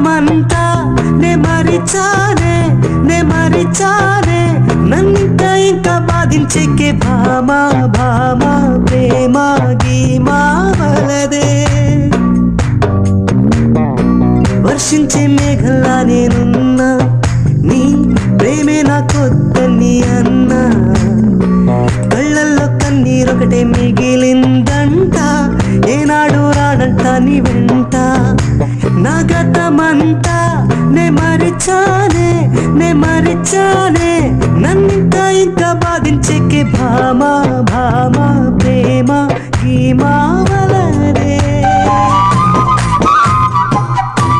గతమంతా నే మరిచానే నన్నింత ఇంకా బాధించేకే భామా భామా ప్రేమ గీమా వలదే వర్షించే మేఘల్లా నేనున్నా నీ ప్రేమే నాకొద్దని అన్నా కళ్ళల్లో కన్నీరొకటే మిగిలిందంట ఏనాడు రాడంట నీ వెంట నా గతమంతా నే మరిచానే నన్నింత ఇంకా బాధించేకే భామా భామా ప్రేమ గీమా వలదే